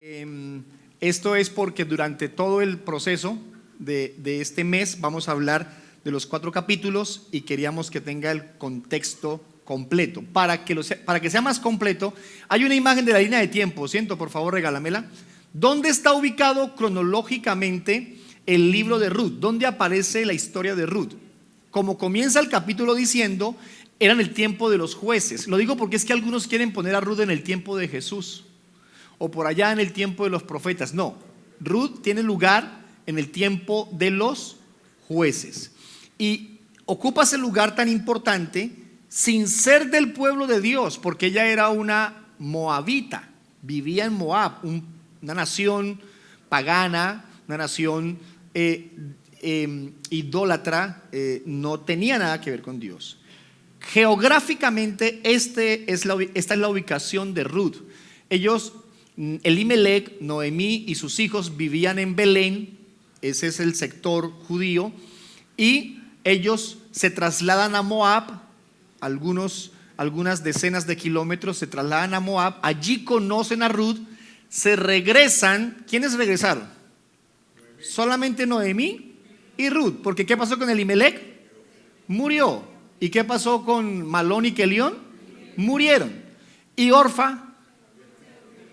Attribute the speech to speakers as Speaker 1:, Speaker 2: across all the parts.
Speaker 1: Esto es porque durante todo el proceso de este mes vamos a hablar de los 4 capítulos y queríamos que tenga el contexto completo. Para que sea más completo, hay una imagen de la línea de tiempo. Siento, por favor, regálamela. ¿Dónde está ubicado cronológicamente el libro de Ruth? ¿Dónde aparece la historia de Ruth? Como comienza el capítulo diciendo, era en el tiempo de los jueces. Lo digo porque es que algunos quieren poner a Ruth en el tiempo de Jesús o por allá en el tiempo de los profetas. No, Ruth tiene lugar en el tiempo de los jueces y ocupa ese lugar tan importante sin ser del pueblo de Dios, porque ella era una moabita, vivía en Moab, una nación pagana, una nación idólatra, no tenía nada que ver con Dios. Geográficamente esta es la ubicación de Ruth. Elimelech, Noemí y sus hijos vivían en Belén, ese es el sector judío, y ellos se trasladan a Moab, algunas decenas de kilómetros, se trasladan a Moab, allí conocen a Ruth, se regresan. ¿Quiénes regresaron? Solamente Noemí y Ruth, porque ¿qué pasó con Elimelech? Murió. ¿Y qué pasó con Malón y Kelión? Murieron. Y Orfa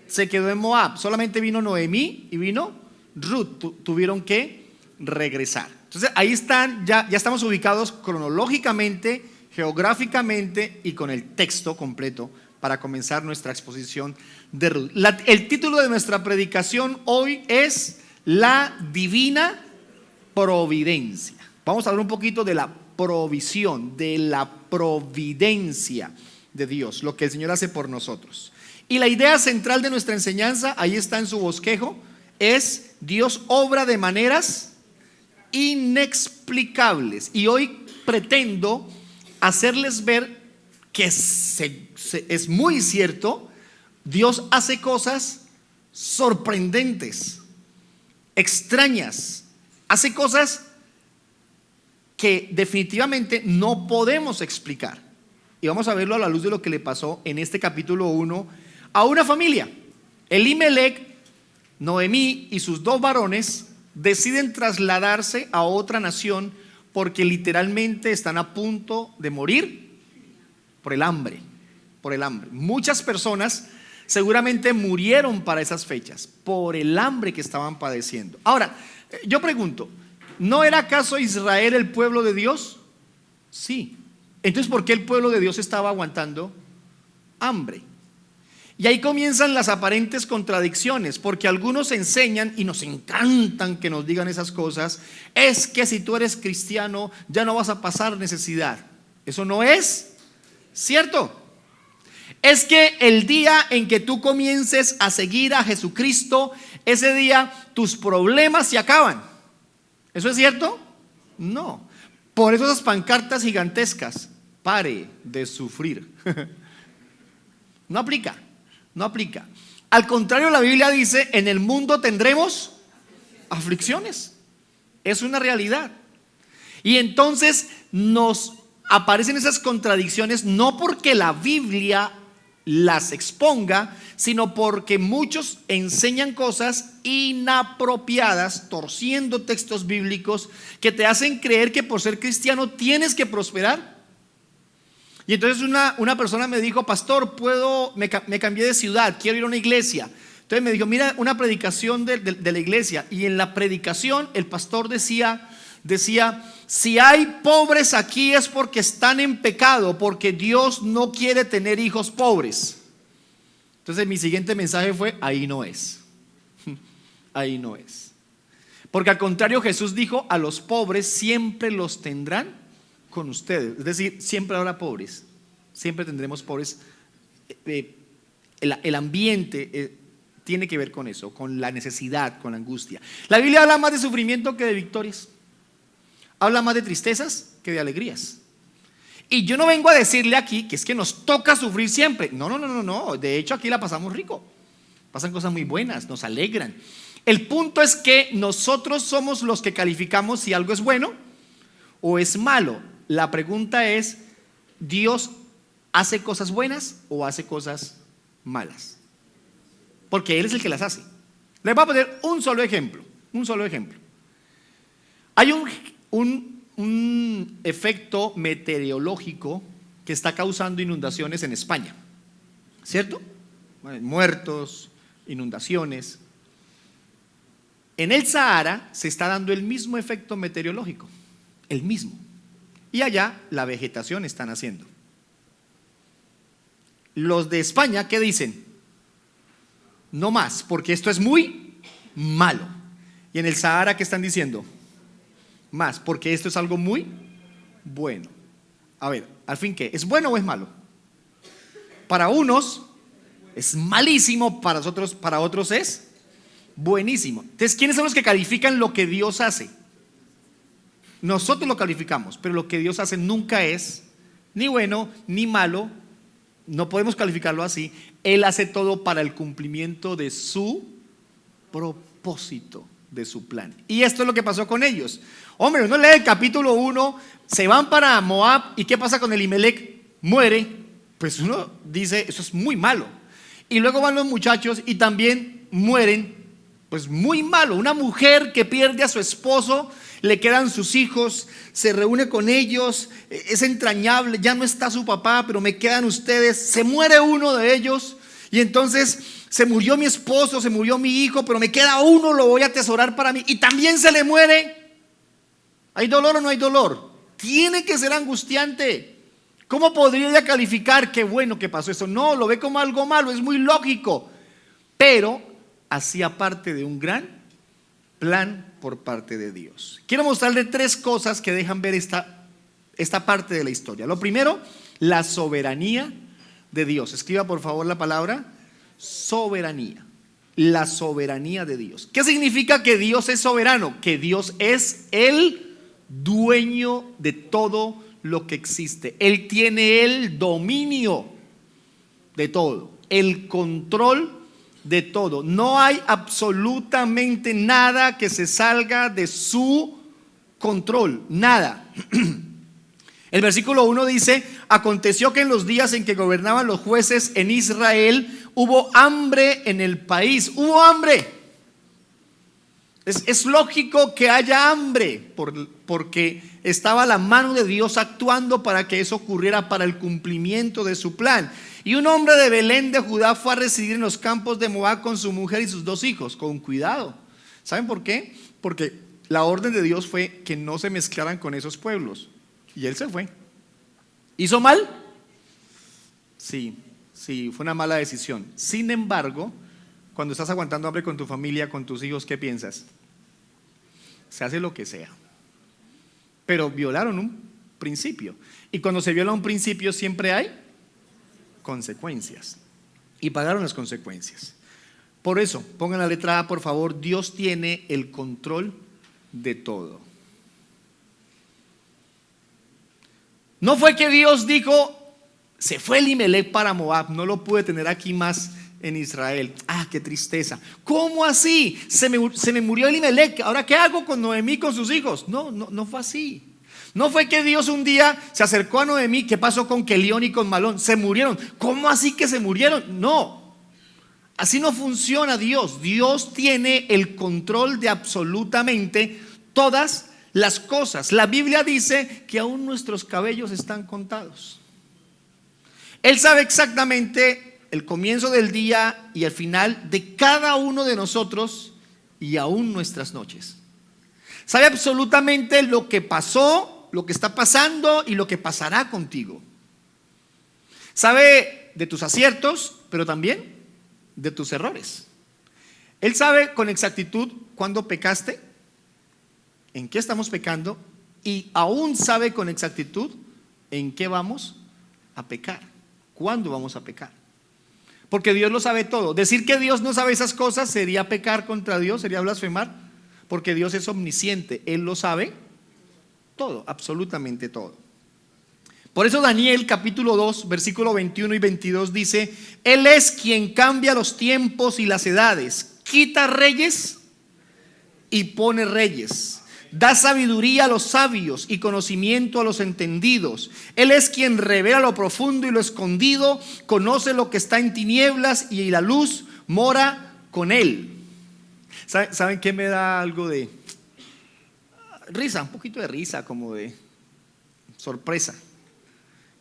Speaker 1: se quedó en Moab. Solamente vino Noemí y vino Ruth. Tuvieron que regresar. Entonces ahí están, ya estamos ubicados cronológicamente, geográficamente y con el texto completo para comenzar nuestra exposición de Ruth. El título de nuestra predicación hoy es La Divina Providencia. Vamos a hablar un poquito de la provisión, de la providencia de Dios, lo que el Señor hace por nosotros. Y la idea central de nuestra enseñanza, ahí está en su bosquejo, es Dios obra de maneras inexplicables. Y hoy pretendo hacerles ver que es muy cierto, Dios hace cosas sorprendentes, extrañas, hace cosas que definitivamente no podemos explicar. Y vamos a verlo a la luz de lo que le pasó en este capítulo 1 a una familia. Elimelech, Noemí y sus 2 varones deciden trasladarse a otra nación porque literalmente están a punto de morir por el hambre. Muchas personas seguramente murieron para esas fechas por el hambre que estaban padeciendo. Ahora, yo pregunto, ¿no era acaso Israel el pueblo de Dios? Sí. Entonces, ¿por qué el pueblo de Dios estaba aguantando hambre? Y ahí comienzan las aparentes contradicciones, porque algunos enseñan, y nos encantan que nos digan esas cosas, es que si tú eres cristiano ya no vas a pasar necesidad. Eso no es cierto. Es que el día en que tú comiences a seguir a Jesucristo, ese día tus problemas se acaban. ¿Eso es cierto? No. Por eso esas pancartas gigantescas, pare de sufrir. No aplica. Al contrario, la Biblia dice, en el mundo tendremos aflicciones. Es una realidad. Y entonces nos aparecen esas contradicciones no porque la Biblia las exponga, sino porque muchos enseñan cosas inapropiadas, torciendo textos bíblicos que te hacen creer que por ser cristiano tienes que prosperar. Y entonces una persona me dijo, pastor, me cambié de ciudad, quiero ir a una iglesia. Entonces me dijo, mira una predicación de la iglesia. Y en la predicación el pastor decía, si hay pobres aquí es porque están en pecado, porque Dios no quiere tener hijos pobres. Entonces mi siguiente mensaje fue, ahí no es. Ahí no es. Porque al contrario, Jesús dijo, a los pobres siempre los tendrán con ustedes. Es decir, siempre habrá pobres. Siempre tendremos pobres. El ambiente tiene que ver con eso, con la necesidad, con la angustia. La Biblia habla más de sufrimiento que de victorias. Habla más de tristezas que de alegrías. Y yo no vengo a decirle aquí que es que nos toca sufrir siempre. No. De hecho, aquí la pasamos rico. Pasan cosas muy buenas, nos alegran. El punto es que nosotros somos los que calificamos si algo es bueno o es malo. La pregunta es, ¿Dios hace cosas buenas o hace cosas malas? Porque Él es el que las hace. Les voy a poner un solo ejemplo. Hay un efecto meteorológico que está causando inundaciones en España, ¿cierto? Muertos, inundaciones. En el Sahara se está dando el mismo efecto meteorológico, el mismo. Y allá la vegetación está naciendo. Los de España, ¿qué dicen? No más, porque esto es muy malo. Y en el Sahara, ¿qué están diciendo? Más, porque esto es algo muy bueno. A ver, al fin, ¿qué? ¿Es bueno o es malo? Para unos es malísimo, para otros es buenísimo. Entonces, ¿quiénes son los que califican lo que Dios hace? Nosotros lo calificamos, pero lo que Dios hace nunca es ni bueno ni malo. No podemos calificarlo así. Él hace todo para el cumplimiento de su propósito, de su plan. Y esto es lo que pasó con ellos. Hombre, uno lee el capítulo 1, se van para Moab, ¿y qué pasa con Elimelec? Muere. Pues uno dice, eso es muy malo. Y luego van los muchachos y también mueren. Pues muy malo. Una mujer que pierde a su esposo, le quedan sus hijos, se reúne con ellos, es entrañable, ya no está su papá, pero me quedan ustedes. Se muere uno de ellos y entonces se murió mi esposo, se murió mi hijo, pero me queda uno, lo voy a atesorar para mí. Y también se le muere. ¿Hay dolor o no hay dolor? Tiene que ser angustiante. ¿Cómo podría calificar qué bueno que pasó eso? No, lo ve como algo malo, es muy lógico. Pero hacía parte de un gran plan por parte de Dios. Quiero mostrarle 3 cosas que dejan ver esta parte de la historia. Lo primero, la soberanía de Dios. Escriba por favor la palabra soberanía. La soberanía de Dios. ¿Qué significa que Dios es soberano? Que Dios es el dueño de todo lo que existe. Él tiene el dominio de todo, el control de todo. No hay absolutamente nada que se salga de su control, nada. El versículo 1 dice: aconteció que en los días en que gobernaban los jueces en Israel, hubo hambre en el país. Hubo hambre. Es lógico que haya hambre, porque estaba la mano de Dios actuando para que eso ocurriera, para el cumplimiento de su plan. Y un hombre de Belén de Judá fue a residir en los campos de Moab con su mujer y sus 2 hijos. Con cuidado. ¿Saben por qué? Porque la orden de Dios fue que no se mezclaran con esos pueblos. Y él se fue. ¿Hizo mal? Sí, fue una mala decisión. Sin embargo, cuando estás aguantando hambre con tu familia, con tus hijos, ¿qué piensas? Se hace lo que sea. Pero violaron un principio. Y cuando se viola un principio siempre hay consecuencias. Y pagaron las consecuencias. Por eso, pongan la letra A, por favor. Dios tiene el control de todo. No fue que Dios dijo: se fue Elimelec para Moab, no lo pude tener aquí más en Israel. Qué tristeza. ¿Cómo así? Se me murió Elimelec, ¿ahora qué hago con Noemí, con sus hijos? No fue así. No fue que Dios un día se acercó a Noemí. ¿Qué pasó con Kelión y con Malón? Se murieron. ¿Cómo así que se murieron? No, así no funciona Dios. Dios tiene el control de absolutamente todas las cosas. La Biblia dice que aún nuestros cabellos están contados. Él sabe exactamente el comienzo del día y el final de cada uno de nosotros, y aún nuestras noches. Sabe absolutamente lo que pasó, lo que está pasando y lo que pasará contigo. Sabe de tus aciertos, pero también de tus errores. Él sabe con exactitud cuándo pecaste, en qué estamos pecando, y aún sabe con exactitud en qué vamos a pecar, cuándo vamos a pecar. Porque Dios lo sabe todo. Decir que Dios no sabe esas cosas sería pecar contra Dios, sería blasfemar, porque Dios es omnisciente. Él lo sabe todo, absolutamente todo. Por eso Daniel capítulo 2 versículo 21 y 22 dice: Él es quien cambia los tiempos y las edades, quita reyes y pone reyes, da sabiduría a los sabios y conocimiento a los entendidos. Él es quien revela lo profundo y lo escondido, conoce lo que está en tinieblas y la luz mora con él. ¿Saben qué me da algo de risa? Un poquito de risa, como de sorpresa.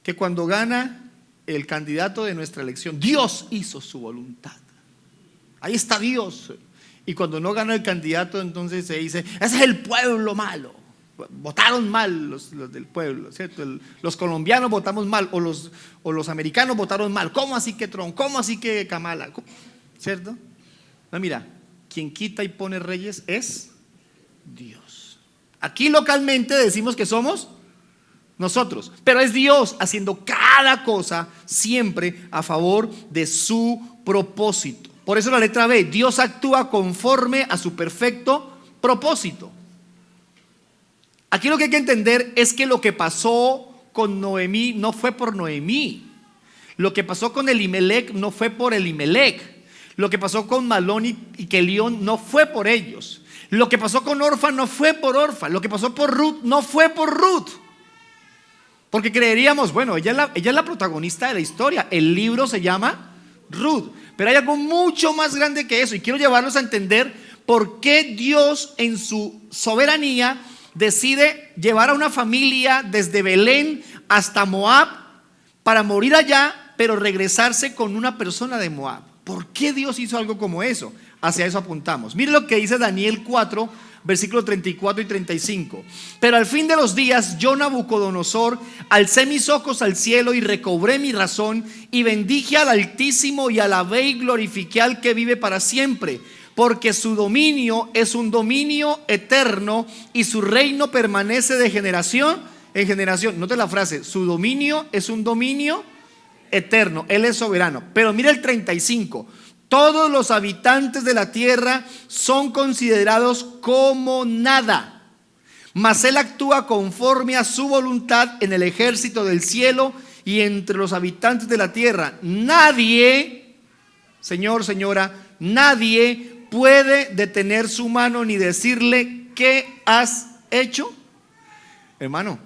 Speaker 1: Que cuando gana el candidato de nuestra elección, Dios hizo su voluntad. Ahí está Dios. Y cuando no gana el candidato, entonces se dice, ese es el pueblo malo. Votaron mal los del pueblo, ¿cierto? Los colombianos votamos mal, o los americanos votaron mal. ¿Cómo así que Trump? ¿Cómo así que Kamala? ¿Cierto? No, mira, quien quita y pone reyes es Dios. Aquí localmente decimos que somos nosotros, pero es Dios haciendo cada cosa siempre a favor de su propósito. Por eso la letra B, Dios actúa conforme a su perfecto propósito. Aquí lo que hay que entender es que lo que pasó con Noemí no fue por Noemí. Lo que pasó con Elimelec no fue por Elimelec. Lo que pasó con Malón y Kelión no fue por ellos. Lo que pasó con Orfa no fue por Orfa. Lo que pasó por Ruth no fue por Ruth. Porque creeríamos, bueno, ella es la protagonista de la historia. El libro se llama Ruth. Pero hay algo mucho más grande que eso. Y quiero llevarlos a entender por qué Dios en su soberanía decide llevar a una familia desde Belén hasta Moab para morir allá, pero regresarse con una persona de Moab. ¿Por qué Dios hizo algo como eso? Hacia eso apuntamos. Mire lo que dice Daniel 4, versículos 34 y 35. Pero al fin de los días, yo, Nabucodonosor, alcé mis ojos al cielo y recobré mi razón y bendije al Altísimo y alabé y glorifiqué al que vive para siempre, porque su dominio es un dominio eterno y su reino permanece de generación en generación. Note la frase, su dominio es un dominio eterno, Él es soberano. Pero mira el 35, todos los habitantes de la tierra son considerados como nada, mas Él actúa conforme a su voluntad en el ejército del cielo y entre los habitantes de la tierra. Nadie, señor, señora, nadie puede detener su mano ni decirle, ¿qué has hecho? Hermano,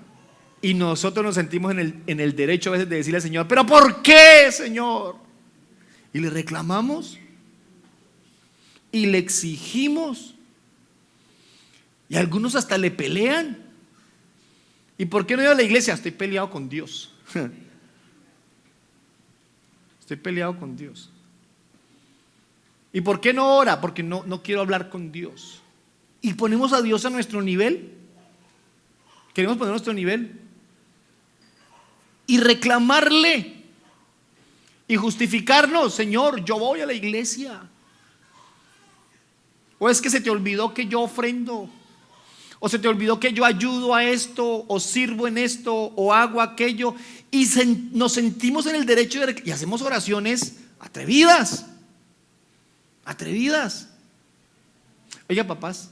Speaker 1: y nosotros nos sentimos en el derecho a veces de decirle al Señor, ¿pero por qué, Señor? Y le reclamamos y le exigimos y algunos hasta le pelean. ¿Y por qué no iba a la iglesia? Estoy peleado con Dios. Estoy peleado con Dios. ¿Y por qué no ora? Porque no quiero hablar con Dios. ¿Y ponemos a Dios a nuestro nivel? ¿Queremos poner a nuestro nivel? Y reclamarle y justificarnos, Señor, yo voy a la iglesia. O es que se te olvidó que yo ofrendo, o se te olvidó que yo ayudo a esto, o sirvo en esto, o hago aquello, y nos sentimos en el derecho y hacemos oraciones atrevidas. Oiga, papás,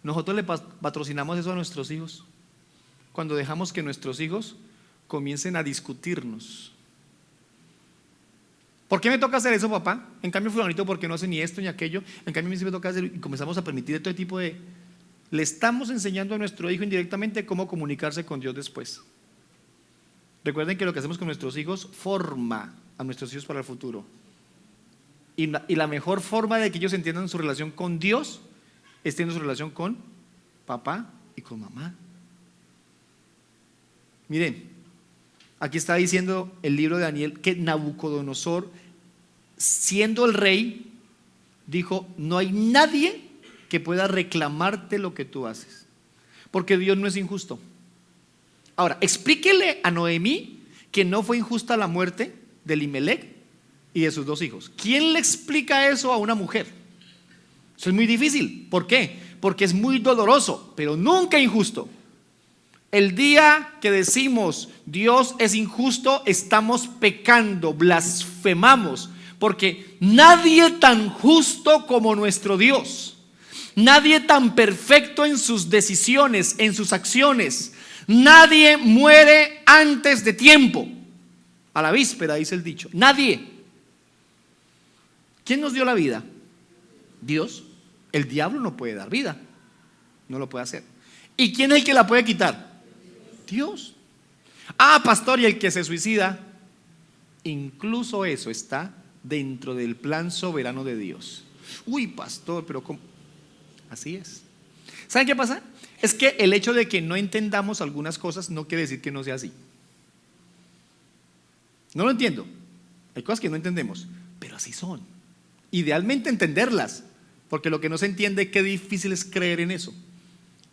Speaker 1: nosotros le patrocinamos eso a nuestros hijos cuando dejamos que nuestros hijos comiencen a discutirnos. ¿Por qué me toca hacer eso, papá? En cambio fulanito, ¿por qué no hace ni esto ni aquello? En cambio a mí sí me toca hacer, y comenzamos a permitir todo tipo de... Le estamos enseñando a nuestro hijo indirectamente cómo comunicarse con Dios después. Recuerden que lo que hacemos con nuestros hijos forma a nuestros hijos para el futuro. Y la mejor forma de que ellos entiendan su relación con Dios es teniendo su relación con papá y con mamá. Miren, aquí está diciendo el libro de Daniel que Nabucodonosor, siendo el rey, dijo: no hay nadie que pueda reclamarte lo que tú haces, porque Dios no es injusto. Ahora, explíquele a Noemí que no fue injusta la muerte de Elimelec y de sus 2 hijos. ¿Quién le explica eso a una mujer? Eso es muy difícil. ¿Por qué? Porque es muy doloroso, pero nunca injusto. El día que decimos Dios es injusto, estamos pecando, blasfemamos, porque nadie tan justo como nuestro Dios, nadie tan perfecto en sus decisiones, en sus acciones, nadie muere antes de tiempo, a la víspera, dice el dicho. Nadie. ¿Quién nos dio la vida? Dios. El diablo no puede dar vida, no lo puede hacer. ¿Y quién es el que la puede quitar? Dios. Ah, pastor, y el que se suicida, incluso eso está dentro del plan soberano de Dios. Uy, pastor, pero ¿cómo? Así es. ¿Saben qué pasa? Es que el hecho de que no entendamos algunas cosas no quiere decir que no sea así. No lo entiendo. Hay cosas que no entendemos, pero así son. Idealmente entenderlas, porque lo que no se entiende, qué difícil es creer en eso.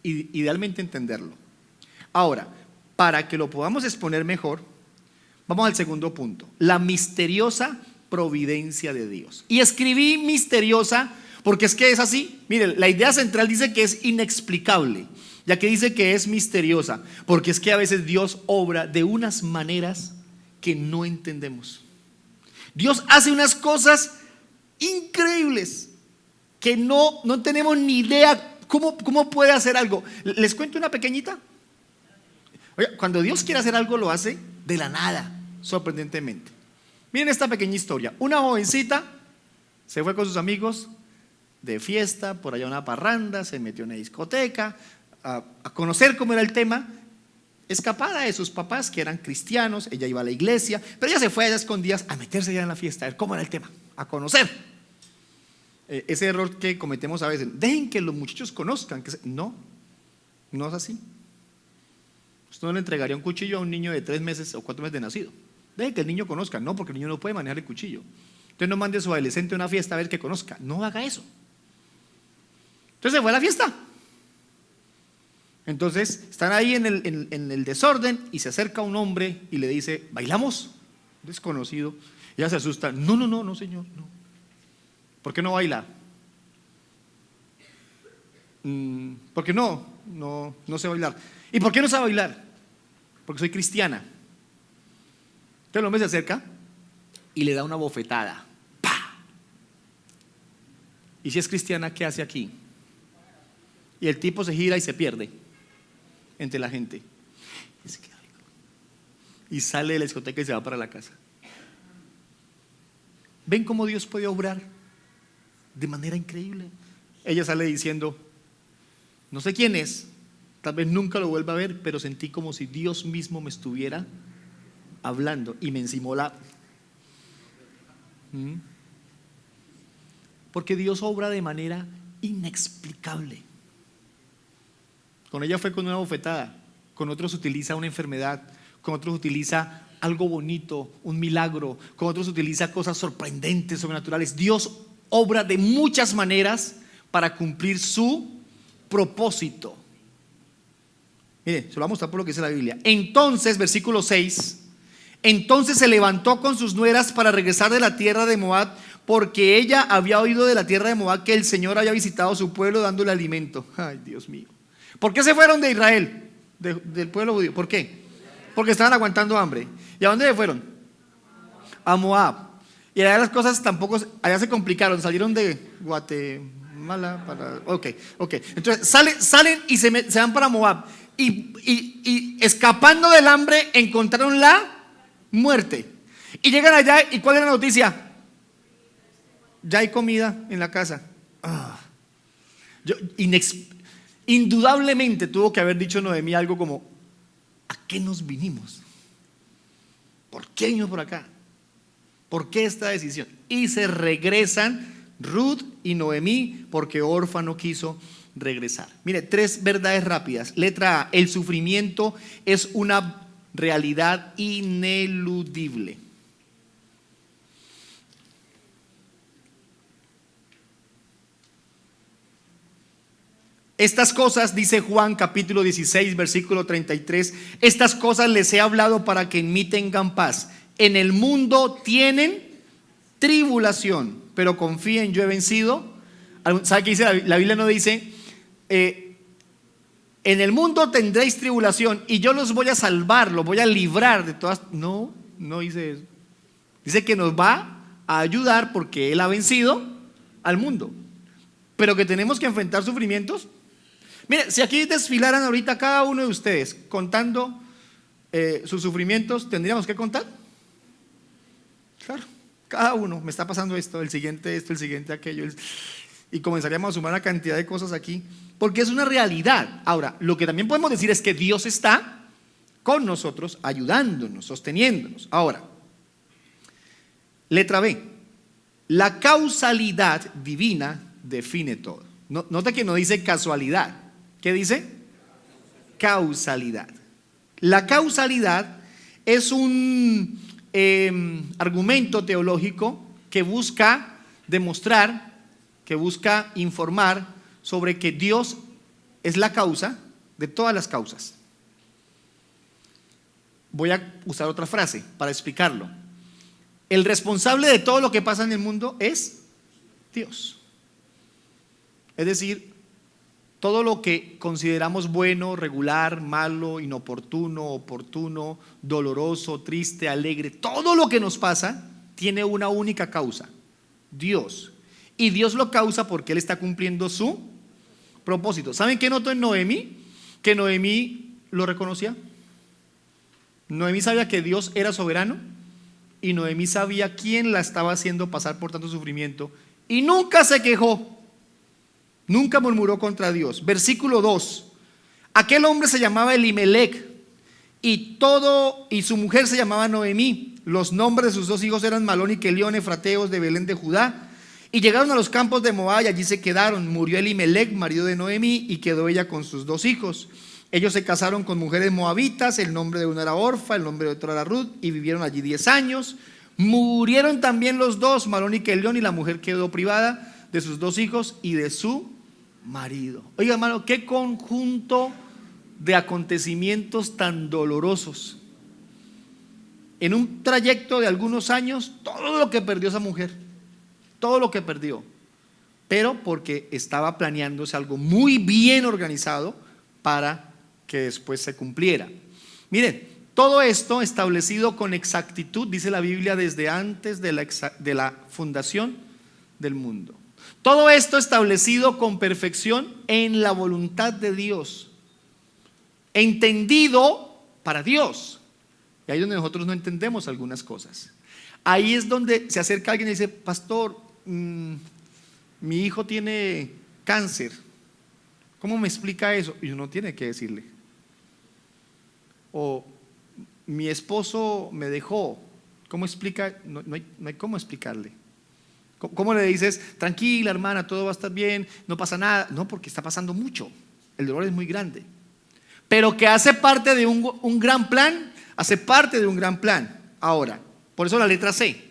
Speaker 1: Idealmente entenderlo. Ahora, para que lo podamos exponer mejor, vamos al segundo punto: la misteriosa providencia de Dios. Y escribí misteriosa porque es que es así. Miren, la idea central dice que es inexplicable, ya que dice que es misteriosa, porque es que a veces Dios obra de unas maneras que no entendemos. Dios hace unas cosas increíbles que no tenemos ni idea cómo puede hacer algo. Les cuento una pequeñita. Oiga, cuando Dios quiere hacer algo, lo hace de la nada, sorprendentemente. Miren esta pequeña historia. Una jovencita se fue con sus amigos de fiesta, por allá a una parranda, se metió en una discoteca, a conocer cómo era el tema, escapada de sus papás que eran cristianos. Ella iba a la iglesia, pero ella se fue a escondidas a meterse ya en la fiesta, a ver cómo era el tema, a conocer. Ese error que cometemos a veces: dejen que los muchachos conozcan. No es así. Usted no le entregaría un cuchillo a un niño de 3 meses o 4 meses de nacido. Deje que el niño conozca. No, porque el niño no puede manejar el cuchillo. Entonces no mande a su adolescente a una fiesta a ver que conozca. No haga eso. Entonces se fue a la fiesta. Entonces están ahí en el desorden, y se acerca un hombre y le dice: ¿bailamos? Desconocido. Ella se asusta. No, señor, no. ¿Por qué no baila? Porque no sé bailar. ¿Y por qué no sabe bailar? Porque soy cristiana. Entonces el hombre se acerca y le da una bofetada. ¡Pah! Y si es cristiana, ¿qué hace aquí? Y el tipo se gira y se pierde entre la gente. Y sale de la discoteca y se va para la casa. ¿Ven cómo Dios puede obrar de manera increíble? Ella sale diciendo: no sé quién es, tal vez nunca lo vuelva a ver, pero sentí como si Dios mismo me estuviera hablando y me encimó la... Porque Dios obra de manera inexplicable. Con ella fue con una bofetada, con otros utiliza una enfermedad, con otros utiliza algo bonito, un milagro, con otros utiliza cosas sorprendentes, sobrenaturales. Dios obra de muchas maneras para cumplir su propósito. Mire, se lo voy a mostrar por lo que dice la Biblia. Entonces, versículo 6: entonces se levantó con sus nueras para regresar de la tierra de Moab, porque ella había oído de la tierra de Moab que el Señor había visitado su pueblo dándole alimento. Ay, Dios mío. ¿Por qué se fueron de Israel, del pueblo judío? ¿Por qué? Porque estaban aguantando hambre. ¿Y a dónde se fueron? A Moab. Y allá las cosas tampoco, allá se complicaron. Salieron de Guatemala para... Ok. Entonces salen y se van para Moab. Y escapando del hambre encontraron la muerte. Y llegan allá, ¿y cuál es la noticia? Ya hay comida en la casa. Indudablemente tuvo que haber dicho Noemí algo como: ¿a qué nos vinimos? ¿Por qué vinimos por acá? ¿Por qué esta decisión? Y se regresan Ruth y Noemí porque Orfa no quiso regresar. Mire, 3 verdades rápidas. Letra A: el sufrimiento es una realidad ineludible. Estas cosas, dice Juan capítulo 16 versículo 33, estas cosas les he hablado para que en mí tengan paz. En el mundo tienen tribulación, pero confíen, yo he vencido. ¿Sabe qué dice? La Biblia no dice en el mundo tendréis tribulación y yo los voy a salvar, los voy a librar de todas. No dice eso. Dice que nos va a ayudar porque Él ha vencido al mundo, pero que tenemos que enfrentar sufrimientos. Mire, si aquí desfilaran ahorita cada uno de ustedes contando sus sufrimientos, ¿tendríamos que contar? Claro, cada uno: me está pasando esto, el siguiente esto, el siguiente aquello, y comenzaríamos a sumar una cantidad de cosas aquí, porque es una realidad. Ahora, lo que también podemos decir es que Dios está con nosotros, ayudándonos, sosteniéndonos. Ahora, letra B: la causalidad divina define todo. Nota que no dice casualidad. ¿Qué dice? Causalidad. La causalidad es un argumento teológico que busca demostrar, que busca informar sobre que Dios es la causa de todas las causas. Voy a usar otra frase para explicarlo. El responsable de todo lo que pasa en el mundo es Dios. Es decir, todo lo que consideramos bueno, regular, malo, inoportuno, oportuno, doloroso, triste, alegre, todo lo que nos pasa tiene una única causa: Dios. Y Dios lo causa porque Él está cumpliendo su propósito. ¿Saben qué notó en Noemí? Que Noemí lo reconocía. Noemí sabía que Dios era soberano y Noemí sabía quién la estaba haciendo pasar por tanto sufrimiento y nunca se quejó, nunca murmuró contra Dios. Versículo 2: aquel hombre se llamaba Elimelec y su mujer se llamaba Noemí. Los nombres de sus dos hijos eran Malón y Kelión, efrateos de Belén de Judá. Y llegaron a los campos de Moab y allí se quedaron. Murió Elimelec, marido de Noemí, y quedó ella con sus dos hijos. Ellos se casaron con mujeres moabitas, el nombre de una era Orfa, el nombre de otra era Ruth, y vivieron allí 10 años. Murieron también los dos, Malón y Kelión, y la mujer quedó privada de sus dos hijos y de su marido. Oiga, hermano, qué conjunto de acontecimientos tan dolorosos. En un trayecto de algunos años, todo lo que perdió esa mujer, todo lo que perdió, pero porque estaba planeándose algo muy bien organizado para que después se cumpliera. Miren, todo esto establecido con exactitud, dice la Biblia, desde antes de la fundación del mundo. Todo esto establecido con perfección en la voluntad de Dios, entendido para Dios. Y ahí es donde nosotros no entendemos algunas cosas. Ahí es donde se acerca alguien y dice: pastor, mi hijo tiene cáncer, ¿cómo me explica eso? Y uno tiene que decirle. O mi esposo me dejó, ¿cómo explica? No hay cómo explicarle. ¿Cómo le dices: tranquila hermana, todo va a estar bien, no pasa nada? No, porque está pasando mucho, el dolor es muy grande. Pero que hace parte de un gran plan, hace parte de un gran plan. Ahora, por eso la letra C.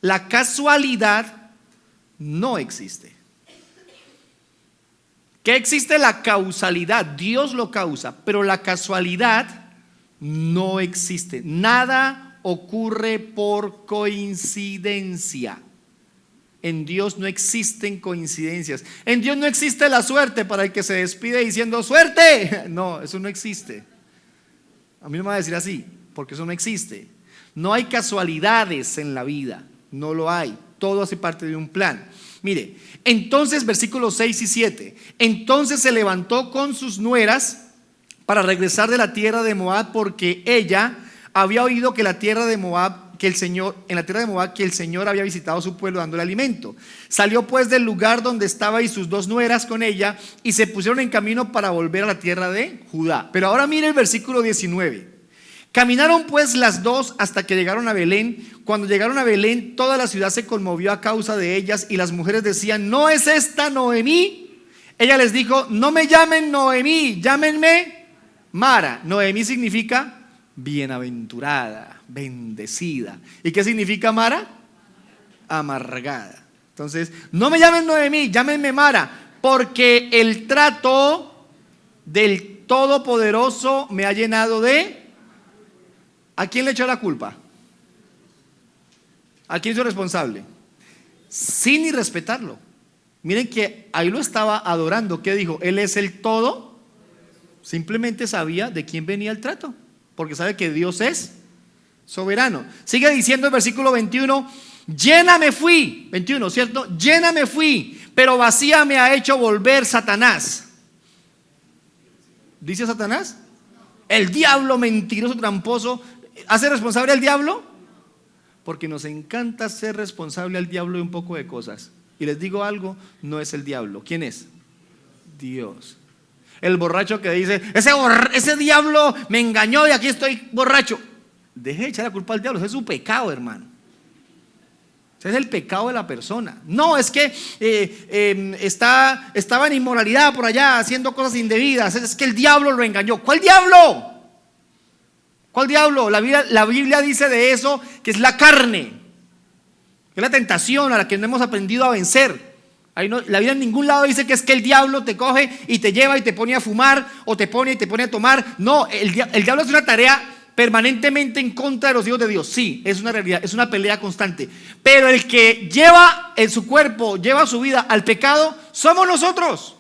Speaker 1: La casualidad no existe. ¿Qué existe? La causalidad, Dios lo causa, pero la casualidad no existe. Nada ocurre por coincidencia. En Dios no existen coincidencias. En Dios no existe la suerte para el que se despide diciendo suerte. No, eso no existe. A mí no me va a decir así, porque eso no existe. No hay casualidades en la vida, no lo hay. Todo hace parte de un plan. Mire, entonces versículos 6 y 7. Entonces se levantó con sus nueras para regresar de la tierra de Moab, porque ella había oído que en la tierra de Moab que el Señor había visitado su pueblo dándole alimento. Salió pues del lugar donde estaba y sus dos nueras con ella, y se pusieron en camino para volver a la tierra de Judá. Pero ahora mire el versículo 19. Caminaron pues las dos hasta que llegaron a Belén. Cuando llegaron a Belén, toda la ciudad se conmovió a causa de ellas, y las mujeres decían: ¿no es esta Noemí? Ella les dijo: no me llamen Noemí, llámenme Mara. Noemí significa bienaventurada, bendecida. ¿Y qué significa Mara? Amargada. Entonces, no me llamen Noemí, llámenme Mara, porque el trato del Todopoderoso me ha llenado de... ¿A quién le echó la culpa? ¿A quién es responsable? Sin ni respetarlo. Miren que ahí lo estaba adorando. ¿Qué dijo? Él es el todo. Simplemente sabía de quién venía el trato, porque sabe que Dios es soberano. Sigue diciendo el versículo 21: llena me fui, 21, ¿cierto? Llena me fui, pero vacía me ha hecho volver Satanás. ¿Dice Satanás? El diablo mentiroso, tramposo. ¿Hace responsable al diablo? Porque nos encanta ser responsable al diablo de un poco de cosas. Y les digo algo, no es el diablo. ¿Quién es? Dios. El borracho que dice: ese diablo me engañó y aquí estoy borracho. Deje de echar la culpa al diablo, ese es su pecado, hermano. Ese es el pecado de la persona. No, es que estaba en inmoralidad por allá, haciendo cosas indebidas. Es que el diablo lo engañó. ¿Cuál diablo? ¿Cuál diablo? La Biblia dice de eso que es la carne, que es la tentación a la que no hemos aprendido a vencer. Ahí no, la Biblia en ningún lado dice que es que el diablo te coge y te lleva y te pone a fumar o te pone y te pone a tomar. No, el diablo es una tarea permanentemente en contra de los hijos de Dios. Sí, es una realidad, es una pelea constante. Pero el que lleva en su cuerpo, lleva su vida al pecado, somos nosotros.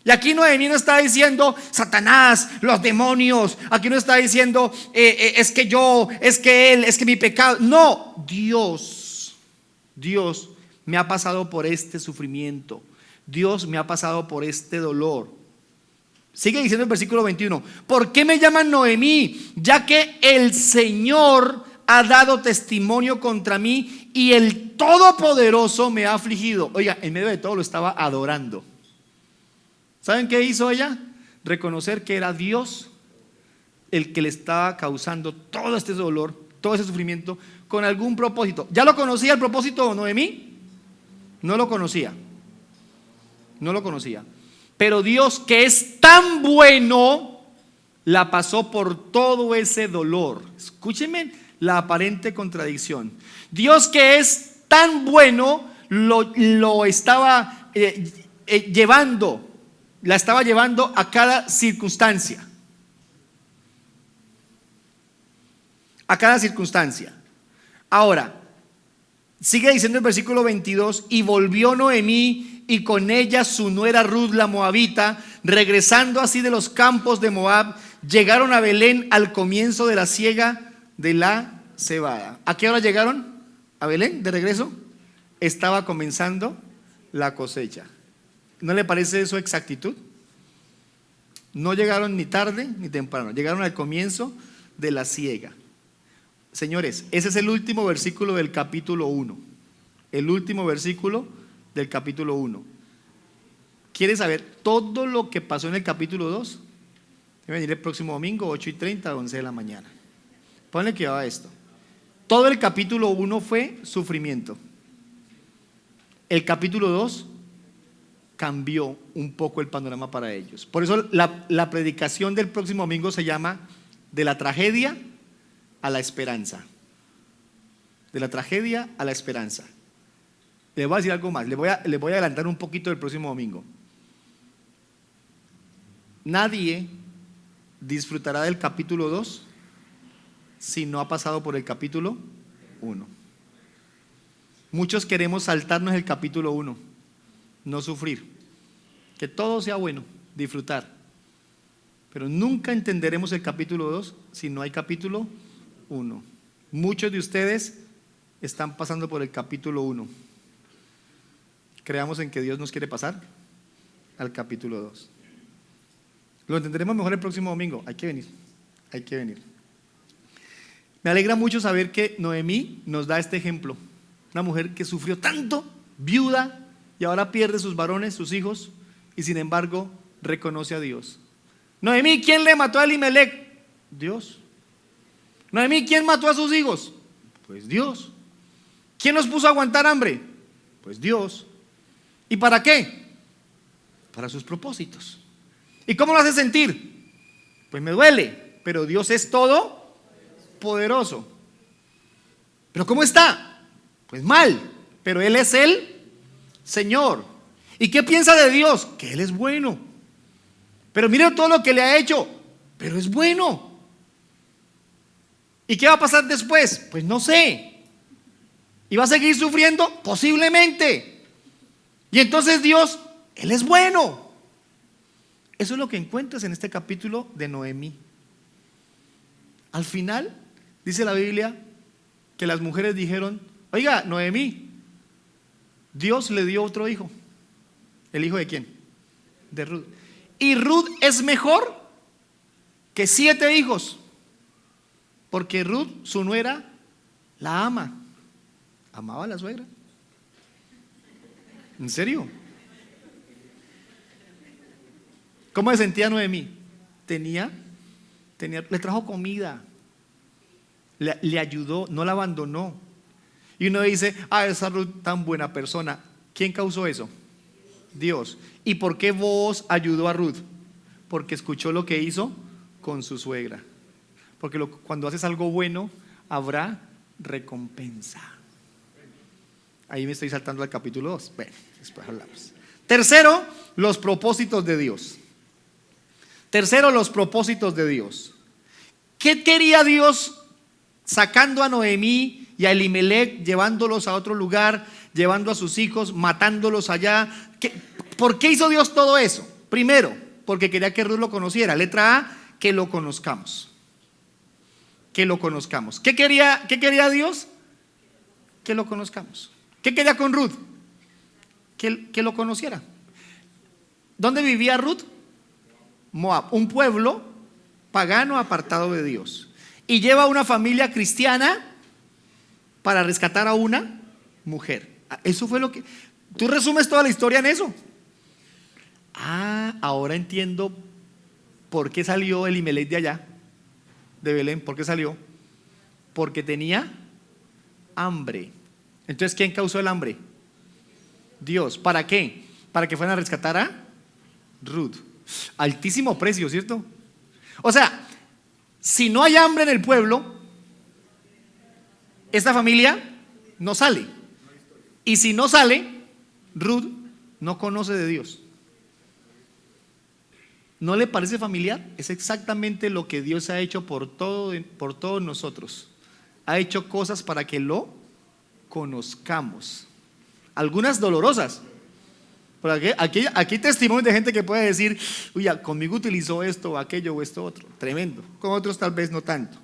Speaker 1: Y aquí Noemí no está diciendo Satanás, los demonios. Aquí no está diciendo es que yo, es que él, es que mi pecado. No, Dios me ha pasado por este sufrimiento. Dios me ha pasado por este dolor. Sigue diciendo el versículo 21. ¿Por qué me llaman Noemí? Ya que el Señor ha dado testimonio contra mí y el Todopoderoso me ha afligido. Oiga, en medio de todo lo estaba adorando. ¿Saben qué hizo ella? Reconocer que era Dios el que le estaba causando todo este dolor, todo ese sufrimiento, con algún propósito. ¿Ya lo conocía el propósito Noemí? No lo conocía. No lo conocía. Pero Dios, que es tan bueno, la pasó por todo ese dolor. Escúchenme la aparente contradicción. Dios, que es tan bueno, lo estaba llevando. La estaba llevando a cada circunstancia. A cada circunstancia. Ahora, sigue diciendo el versículo 22. Y volvió Noemí y con ella su nuera Ruth la moabita, regresando así de los campos de Moab, llegaron a Belén al comienzo de la siega de la cebada. ¿A qué hora llegaron? ¿A Belén de regreso? Estaba comenzando la cosecha. ¿No le parece eso exactitud? No llegaron ni tarde ni temprano, llegaron al comienzo de la siega. Señores, ese es el último versículo del capítulo 1. El último versículo del capítulo 1. ¿Quieres saber todo lo que pasó en el capítulo 2? Debe venir el próximo domingo, 8:30 a 11 de la mañana. Ponle cuidado a esto. Todo el capítulo 1 fue sufrimiento. El capítulo 2 cambió un poco el panorama para ellos. Por eso la predicación del próximo domingo se llama de la tragedia a la esperanza. De la tragedia a la esperanza. Le voy a decir algo más, le voy a adelantar un poquito del próximo domingo. Nadie disfrutará del capítulo 2 si no ha pasado por el capítulo 1. Muchos queremos saltarnos el capítulo 1, no sufrir, que todo sea bueno, disfrutar. Pero nunca entenderemos el capítulo 2 si no hay capítulo 1. Muchos de ustedes están pasando por el capítulo 1. Creamos en que Dios nos quiere pasar al capítulo 2. Lo entenderemos mejor el próximo domingo. Hay que venir, hay que venir. Me alegra mucho saber que Noemí nos da este ejemplo. Una mujer que sufrió tanto, viuda, y ahora pierde sus varones, sus hijos, y sin embargo reconoce a Dios. Noemí, ¿quién le mató a Elimelech? Dios. Noemí, ¿quién mató a sus hijos? Pues Dios. ¿Quién los puso a aguantar hambre? Pues Dios. ¿Y para qué? Para sus propósitos. ¿Y cómo lo hace sentir? Pues me duele, pero Dios es todopoderoso. ¿Pero cómo está? Pues mal, pero Él es el Señor. ¿Y qué piensa de Dios? Que Él es bueno. Pero mire todo lo que le ha hecho, pero es bueno. ¿Y qué va a pasar después? Pues no sé. ¿Y va a seguir sufriendo? Posiblemente. Y entonces Dios, Él es bueno. Eso es lo que encuentras en este capítulo de Noemí. Al final, dice la Biblia, que las mujeres dijeron: oiga, Noemí, Dios le dio otro hijo. ¿El hijo de quién? De Ruth. Y Ruth es mejor que 7 hijos, porque Ruth, su nuera, la ama. Amaba a la suegra. ¿En serio? ¿Cómo se sentía Noemí? Le trajo comida, le ayudó, no la abandonó. Y uno dice, esa Ruth tan buena persona. ¿Quién causó eso? Dios. ¿Y por qué Booz ayudó a Ruth? Porque escuchó lo que hizo con su suegra. Porque cuando haces algo bueno, habrá recompensa. Ahí me estoy saltando al capítulo 2. Bueno, después hablamos. Tercero, los propósitos de Dios. Tercero, los propósitos de Dios. ¿Qué quería Dios sacando a Noemí y a Elimelech, llevándolos a otro lugar, llevando a sus hijos, matándolos allá? ¿Por qué hizo Dios todo eso? Primero, porque quería que Ruth lo conociera. Letra A, que lo conozcamos. Que lo conozcamos. ¿Qué quería Dios? Que lo conozcamos. ¿Qué quería con Ruth? Que lo conociera. ¿Dónde vivía Ruth? Moab, un pueblo pagano apartado de Dios. Y lleva a una familia cristiana para rescatar a una mujer. Eso fue lo que... Tú resumes toda la historia en eso. Ahora entiendo por qué salió Elimelech de allá, de Belén. ¿Por qué salió? Porque tenía hambre. Entonces, ¿quién causó el hambre? Dios. ¿Para qué? Para que fueran a rescatar a Ruth. Altísimo precio, ¿cierto? O sea, si no hay hambre en el pueblo, esta familia no sale. Y si no sale, Ruth no conoce de Dios. ¿No le parece familiar? Es exactamente lo que Dios ha hecho por todos nosotros. Ha hecho cosas para que lo conozcamos. Algunas dolorosas. Porque aquí hay testimonios de gente que puede decir, uy, conmigo utilizó esto o aquello o esto otro. Tremendo. Con otros tal vez no tanto.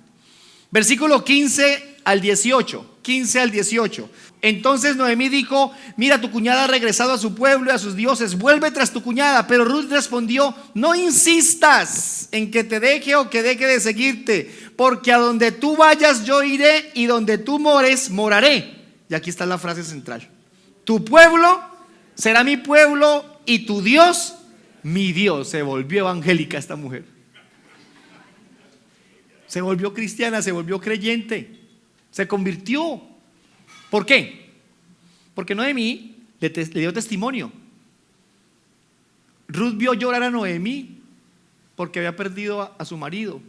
Speaker 1: Versículo 15 al 18. 15 al 18. Entonces Noemí dijo, mira, tu cuñada ha regresado a su pueblo y a sus dioses, vuelve tras tu cuñada. Pero Ruth respondió, no insistas en que te deje o que deje de seguirte, porque a donde tú vayas yo iré y donde tú mores, moraré. Y aquí está la frase central. Tu pueblo será mi pueblo y tu Dios, mi Dios. Se volvió evangélica esta mujer. Se volvió cristiana, se volvió creyente, se convirtió. ¿Por qué? Porque Noemí le dio testimonio. Ruth vio llorar a Noemí porque había perdido a su marido.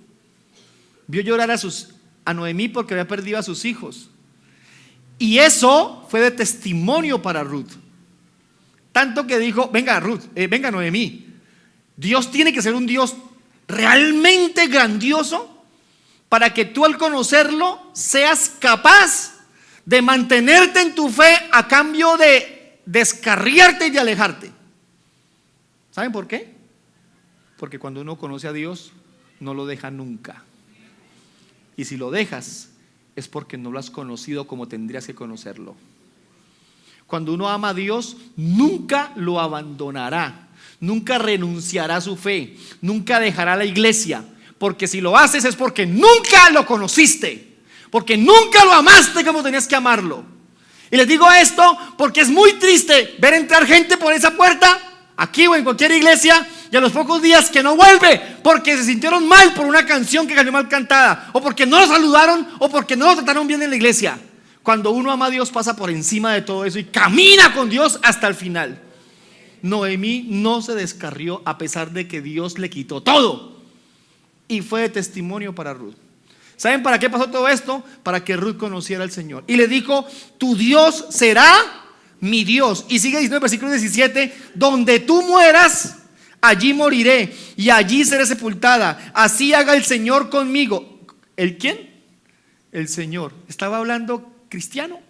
Speaker 1: Vio llorar a Noemí porque había perdido a sus hijos. Y eso fue de testimonio para Ruth. Tanto que dijo, venga Ruth, venga Noemí, Dios tiene que ser un Dios realmente grandioso para que tú al conocerlo seas capaz de mantenerte en tu fe a cambio de descarriarte y de alejarte. ¿Saben por qué? Porque cuando uno conoce a Dios no lo deja nunca. Y si lo dejas es porque no lo has conocido como tendrías que conocerlo. Cuando uno ama a Dios, nunca lo abandonará, nunca renunciará a su fe, nunca dejará la iglesia, porque si lo haces es porque nunca lo conociste, porque nunca lo amaste como tenías que amarlo. Y les digo esto porque es muy triste ver entrar gente por esa puerta, aquí o en cualquier iglesia, y a los pocos días que no vuelve porque se sintieron mal por una canción que cayó mal cantada, o porque no lo saludaron, o porque no lo trataron bien en la iglesia. Cuando uno ama a Dios pasa por encima de todo eso y camina con Dios hasta el final. Noemí no se descarrió a pesar de que Dios le quitó todo, y fue de testimonio para Ruth. ¿Saben para qué pasó todo esto? Para que Ruth conociera al Señor. Y le dijo, tu Dios será mi Dios. Y sigue diciendo en el versículo 17, donde tú mueras, allí moriré y allí seré sepultada. Así haga el Señor conmigo. ¿El quién? El Señor. Estaba hablando cristiano,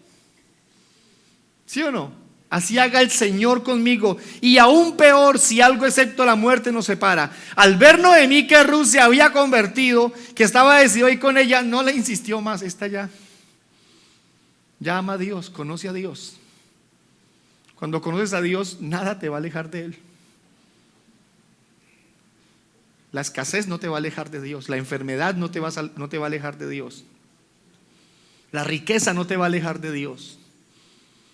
Speaker 1: ¿sí o no? Así haga el Señor conmigo, y aún peor si algo excepto la muerte nos separa. Al ver Noemí que Ruth se había convertido, que estaba decidido a ir con ella, no le insistió más. Esta ya ama a Dios, conoce a Dios. Cuando conoces a Dios, nada te va a alejar de Él. La escasez no te va a alejar de Dios, la enfermedad no te va a alejar de Dios, la riqueza no te va a alejar de Dios,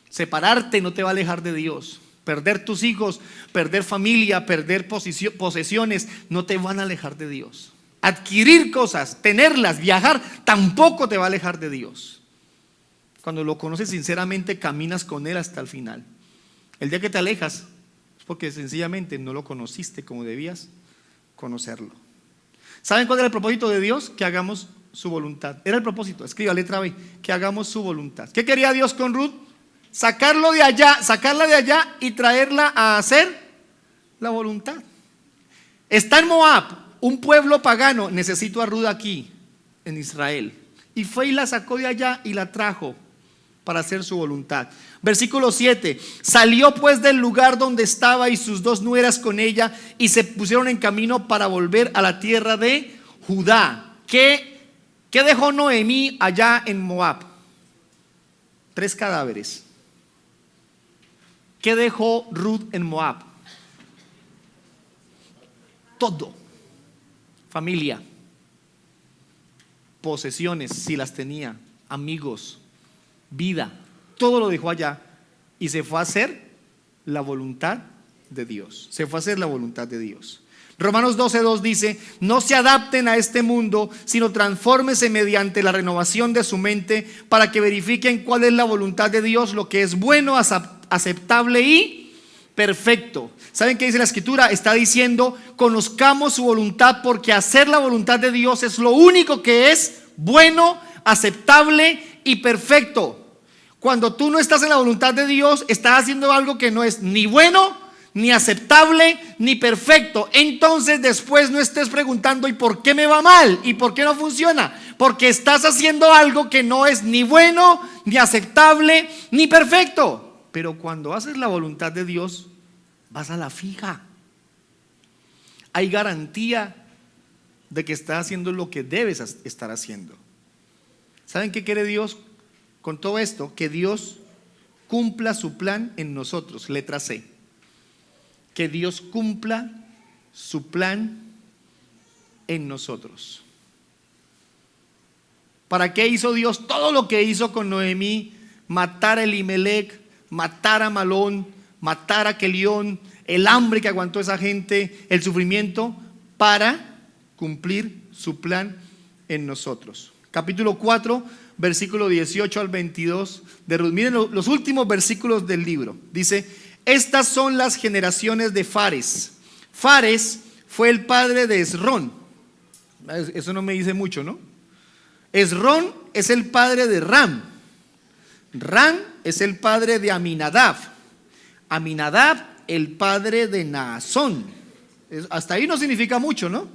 Speaker 1: separarte no te va a alejar de Dios, perder tus hijos, perder familia, perder posesiones no te van a alejar de Dios, adquirir cosas, tenerlas, viajar tampoco te va a alejar de Dios. Cuando lo conoces sinceramente, caminas con Él hasta el final. El día que te alejas es porque sencillamente no lo conociste como debías conocerlo. ¿Saben cuál era el propósito de Dios? Que hagamos su voluntad. Era el propósito, escriba letra B, que hagamos su voluntad. ¿Qué quería Dios con Ruth? Sacarla de allá y traerla a hacer la voluntad. Está en Moab, un pueblo pagano. Necesito a Ruth aquí en Israel. Y fue y la sacó de allá y la trajo para hacer su voluntad. Versículo 7: salió pues del lugar donde estaba y sus 2 nueras con ella, y se pusieron en camino para volver a la tierra de Judá. ¿Qué dejó Noemí allá en Moab? 3 cadáveres. ¿Qué dejó Ruth en Moab? Todo. Familia, posesiones si las tenía, amigos, vida, todo lo dejó allá y se fue a hacer la voluntad de Dios. Se fue a hacer la voluntad de Dios. Romanos 12:2 dice: no se adapten a este mundo, sino transfórmense mediante la renovación de su mente, para que verifiquen cuál es la voluntad de Dios, lo que es bueno, aceptable y perfecto. ¿Saben qué dice la escritura? Está diciendo: conozcamos su voluntad, porque hacer la voluntad de Dios es lo único que es bueno, aceptable y perfecto. Cuando tú no estás en la voluntad de Dios, estás haciendo algo que no es ni bueno, ni aceptable, ni perfecto. Entonces después no estés preguntando: ¿y por qué me va mal? ¿Y por qué no funciona? Porque estás haciendo algo que no es ni bueno, ni aceptable, ni perfecto. Pero cuando haces la voluntad de Dios, vas a la fija. Hay garantía de que estás haciendo lo que debes estar haciendo. ¿Saben qué quiere Dios con todo esto? Que Dios cumpla su plan en nosotros. Letra C. Que Dios cumpla su plan en nosotros. ¿Para qué hizo Dios todo lo que hizo con Noemí? Matar a Elimelec, matar a Malón, matar a Kelión, el hambre que aguantó esa gente, el sufrimiento, para cumplir su plan en nosotros. Capítulo 4, versículo 18 al 22 de Ruth. Miren los últimos versículos del libro. Dice: estas son las generaciones de Fares. Fares fue el padre de Esrón. Eso no me dice mucho, ¿no? Esrón es el padre de Ram. Ram es el padre de Aminadab. Aminadab, el padre de Naasón. Hasta ahí no significa mucho, ¿no?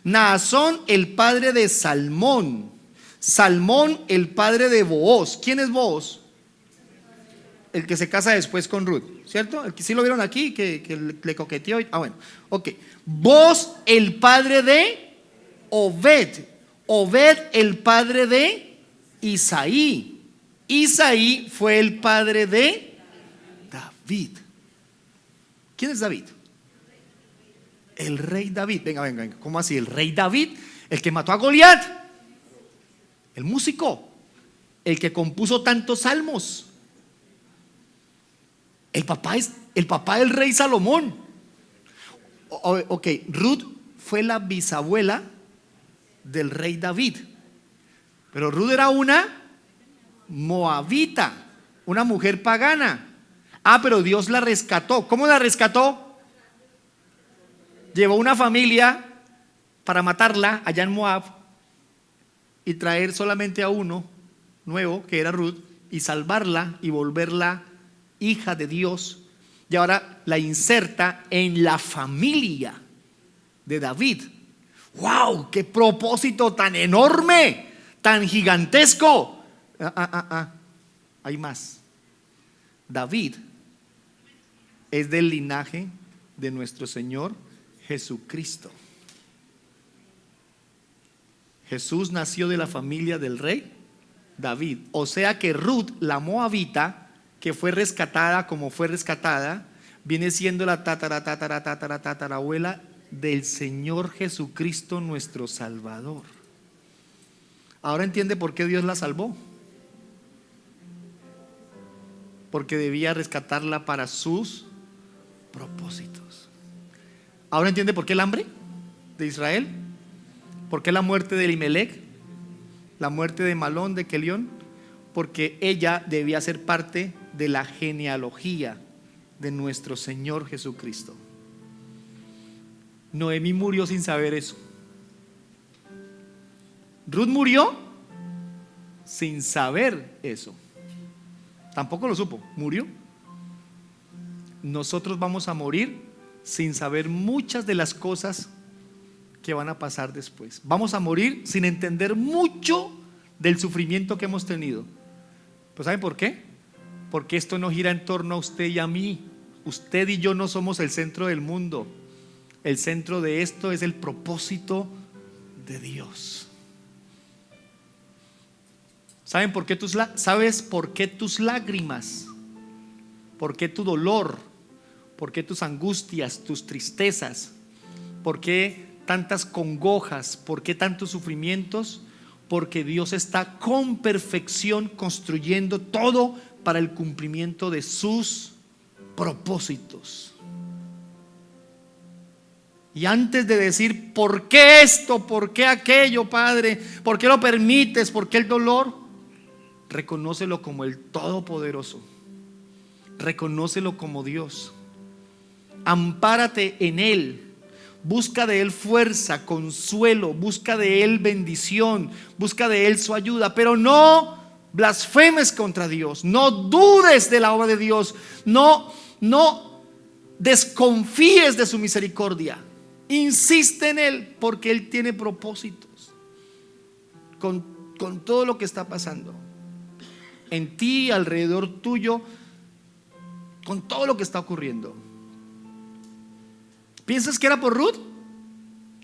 Speaker 1: Naasón, el padre de Salmón. Salmón, el padre de Booz. ¿Quién es Booz? El que se casa después con Ruth, ¿cierto? El que sí lo vieron aquí, que le coqueteó. Bueno, ok. Booz, el padre de Obed. Obed, el padre de Isaí. Isaí fue el padre de David. ¿Quién es David? El rey David. Venga. ¿Cómo así? El rey David, el que mató a Goliat, el músico, el que compuso tantos salmos. El papá del rey Salomón. Ok, Ruth fue la bisabuela del rey David. Pero Ruth era una moabita, una mujer pagana. Pero Dios la rescató. ¿Cómo la rescató? Llevó una familia para matarla allá en Moab y traer solamente a uno nuevo, que era Ruth, y salvarla y volverla hija de Dios. Y ahora la inserta en la familia de David. ¡Wow! ¡Qué propósito tan enorme! ¡Tan gigantesco! Hay más. David es del linaje de nuestro Señor Jesucristo. Jesús nació de la familia del rey David. O sea que Ruth, la moabita, que fue rescatada como fue rescatada, viene siendo la tatarabuela del Señor Jesucristo, nuestro Salvador. Ahora entiende por qué Dios la salvó. Porque debía rescatarla para sus propósitos. Ahora entiende por qué el hambre de Israel, por qué la muerte de Elimelec, la muerte de Malón, de Kelión, porque ella debía ser parte de la genealogía de nuestro Señor Jesucristo. Noemí murió sin saber eso. Ruth murió sin saber eso. Tampoco lo supo, murió. Nosotros vamos a morir sin saber muchas de las cosas que van a pasar después. Vamos a morir sin entender mucho del sufrimiento que hemos tenido. ¿Pero saben por qué? Porque esto no gira en torno a usted y a mí. Usted y yo no somos el centro del mundo. El centro de esto es el propósito de Dios. ¿Saben por qué ¿Sabes por qué tus lágrimas? ¿Por qué tu dolor? ¿Por qué tus angustias, tus tristezas? ¿Por qué tantas congojas? ¿Por qué tantos sufrimientos? Porque Dios está con perfección construyendo todo para el cumplimiento de sus propósitos. Y antes de decir ¿por qué esto? ¿Por qué aquello, Padre? ¿Por qué lo permites? ¿Por qué el dolor? Reconócelo como el Todopoderoso. Reconócelo como Dios. Ampárate en Él. Busca de Él fuerza, consuelo. Busca de Él bendición. Busca de Él su ayuda. Pero no blasfemes contra Dios. No dudes de la obra de Dios. No desconfíes de su misericordia. Insiste en Él, porque Él tiene propósitos con todo lo que está pasando en ti, alrededor tuyo, con todo lo que está ocurriendo. ¿Piensas que era por Ruth?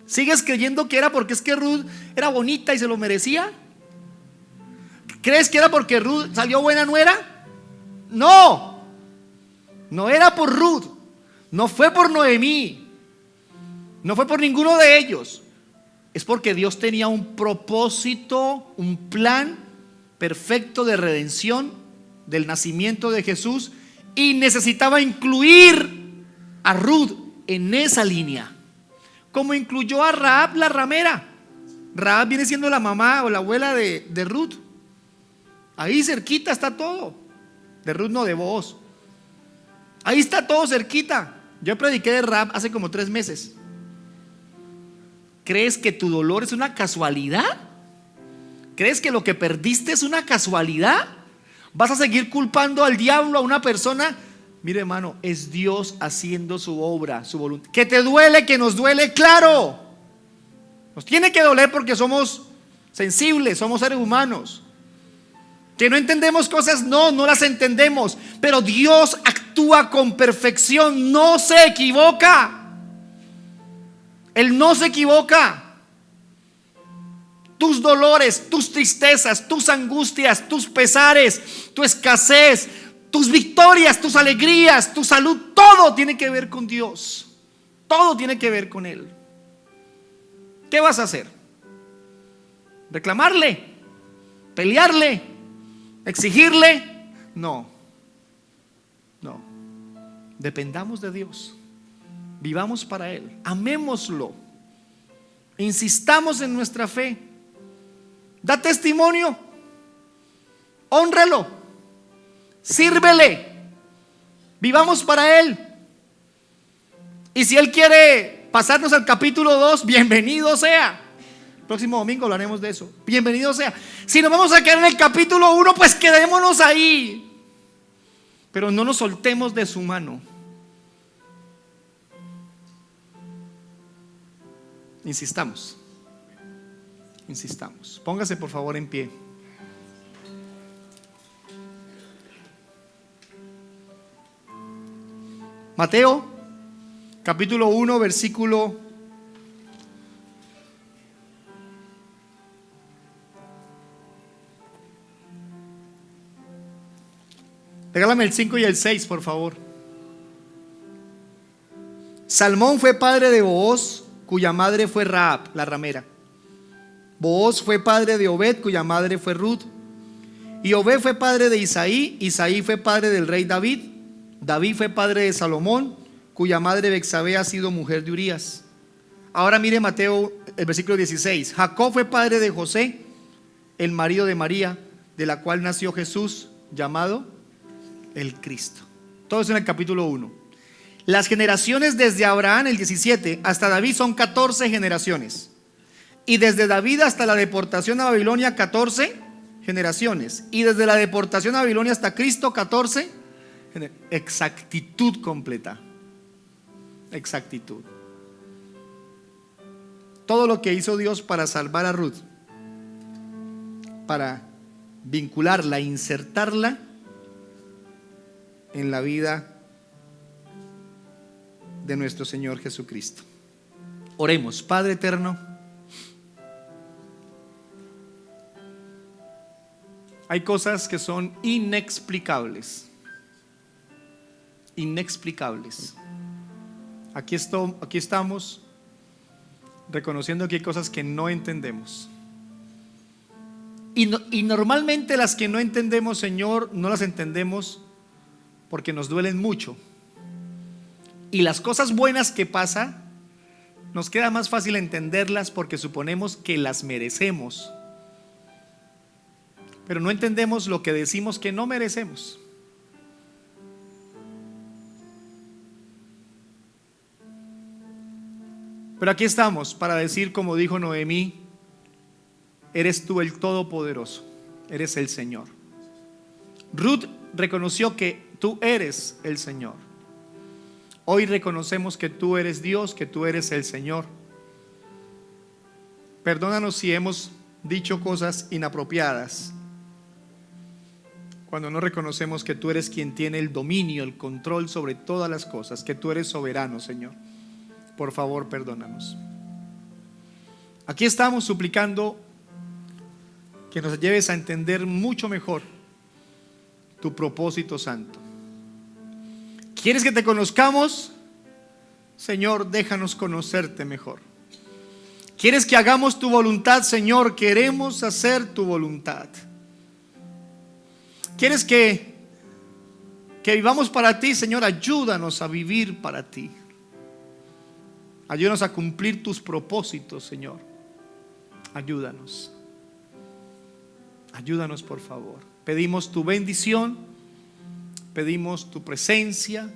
Speaker 1: ¿Sigues creyendo que era porque es que Ruth era bonita y se lo merecía? ¿Crees que era porque Ruth salió buena nuera? No, no era por Ruth. No fue por Noemí. No fue por ninguno de ellos. Es porque Dios tenía un propósito, un plan perfecto de redención del nacimiento de Jesús, y necesitaba incluir a Ruth en esa línea, como incluyó a Rahab la ramera. Rahab viene siendo la mamá o la abuela de Ruth. Ahí cerquita está todo. De Ruth, no, de Booz. Ahí está todo cerquita. Yo prediqué de Rahab hace como 3 meses. ¿Crees que tu dolor es una casualidad? ¿Crees que lo que perdiste es una casualidad? ¿Vas a seguir culpando al diablo, a una persona? Mire, hermano, es Dios haciendo su obra, su voluntad. ¿Que te duele? ¿Que nos duele? Claro, nos tiene que doler porque somos sensibles, somos seres humanos. ¿Que no entendemos cosas? No las entendemos. Pero Dios actúa con perfección, no se equivoca. Él no se equivoca. Tus dolores, tus tristezas, tus angustias, tus pesares, tu escasez, tus victorias, tus alegrías, tu salud, todo tiene que ver con Dios. Todo tiene que ver con Él. ¿Qué vas a hacer? ¿Reclamarle? ¿Pelearle? ¿Exigirle? No. Dependamos de Dios. Vivamos para Él. Amémoslo. Insistamos en nuestra fe. Da testimonio. Hónralo. Sírvele. Vivamos para Él. Y si Él quiere pasarnos al capítulo 2, bienvenido sea. Próximo domingo hablaremos de eso. Bienvenido sea. Si nos vamos a quedar en el capítulo 1, pues quedémonos ahí. Pero no nos soltemos de su mano. Insistamos. Póngase por favor en pie. Mateo capítulo 1 versículo 5 y el 6, por favor. Salmón fue padre de Booz, cuya madre fue Rahab, la ramera. Booz fue padre de Obed, cuya madre fue Ruth. Y Obed fue padre de Isaí. Isaí fue padre del rey David. David fue padre de Salomón, cuya madre Betsabé ha sido mujer de Urías. Ahora mire Mateo, el versículo 16. Jacob fue padre de José, el marido de María, de la cual nació Jesús, llamado el Cristo. Todo eso en el capítulo 1. Las generaciones desde Abraham, el 17, hasta David son 14 generaciones. Y desde David hasta la deportación a Babilonia, 14 generaciones. Y desde la deportación a Babilonia hasta Cristo, 14. Exactitud completa. Exactitud. Todo lo que hizo Dios para salvar a Ruth, para vincularla, insertarla en la vida de nuestro Señor Jesucristo. Oremos. Padre eterno, hay cosas que son inexplicables. Inexplicables. Aquí estamos reconociendo que hay cosas que no entendemos. Y normalmente las que no entendemos, Señor, no las entendemos porque nos duelen mucho. Y las cosas buenas que pasan, nos queda más fácil entenderlas porque suponemos que las merecemos. Pero no entendemos lo que decimos que no merecemos. Pero aquí estamos para decir, como dijo Noemí: eres tú el Todopoderoso, eres el Señor. Ruth reconoció que tú eres el Señor. Hoy reconocemos que tú eres Dios, que tú eres el Señor. Perdónanos si hemos dicho cosas inapropiadas, cuando no reconocemos que tú eres quien tiene el dominio, el control sobre todas las cosas, que tú eres soberano, Señor. Por favor, perdónanos. Aquí estamos suplicando que nos lleves a entender mucho mejor tu propósito santo. ¿Quieres que te conozcamos? Señor, déjanos conocerte mejor. ¿Quieres que hagamos tu voluntad? Señor, queremos hacer tu voluntad. ¿Quieres que vivamos para ti? Señor, ayúdanos a vivir para ti. Ayúdanos a cumplir tus propósitos, Señor. Ayúdanos. Ayúdanos, por favor. Pedimos tu bendición, pedimos tu presencia,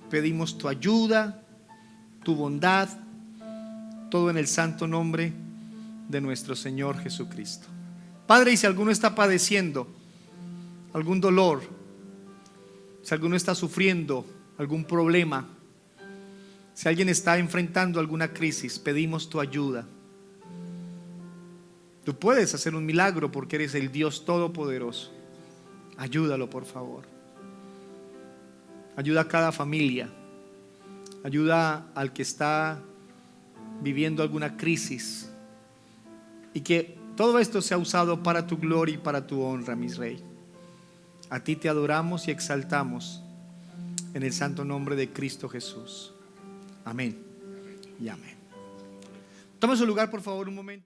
Speaker 1: pedimos tu ayuda, tu bondad, todo en el santo nombre de nuestro Señor Jesucristo. Padre, y si alguno está padeciendo algún dolor, si alguno está sufriendo algún problema, si alguien está enfrentando alguna crisis, pedimos tu ayuda. Tú puedes hacer un milagro porque eres el Dios Todopoderoso. Ayúdalo, por favor. Ayuda a cada familia. Ayuda al que está viviendo alguna crisis. Y que todo esto sea usado para tu gloria y para tu honra, mi Rey. A ti te adoramos y exaltamos en el santo nombre de Cristo Jesús. Amén y amén. Tome su lugar, por favor, un momento.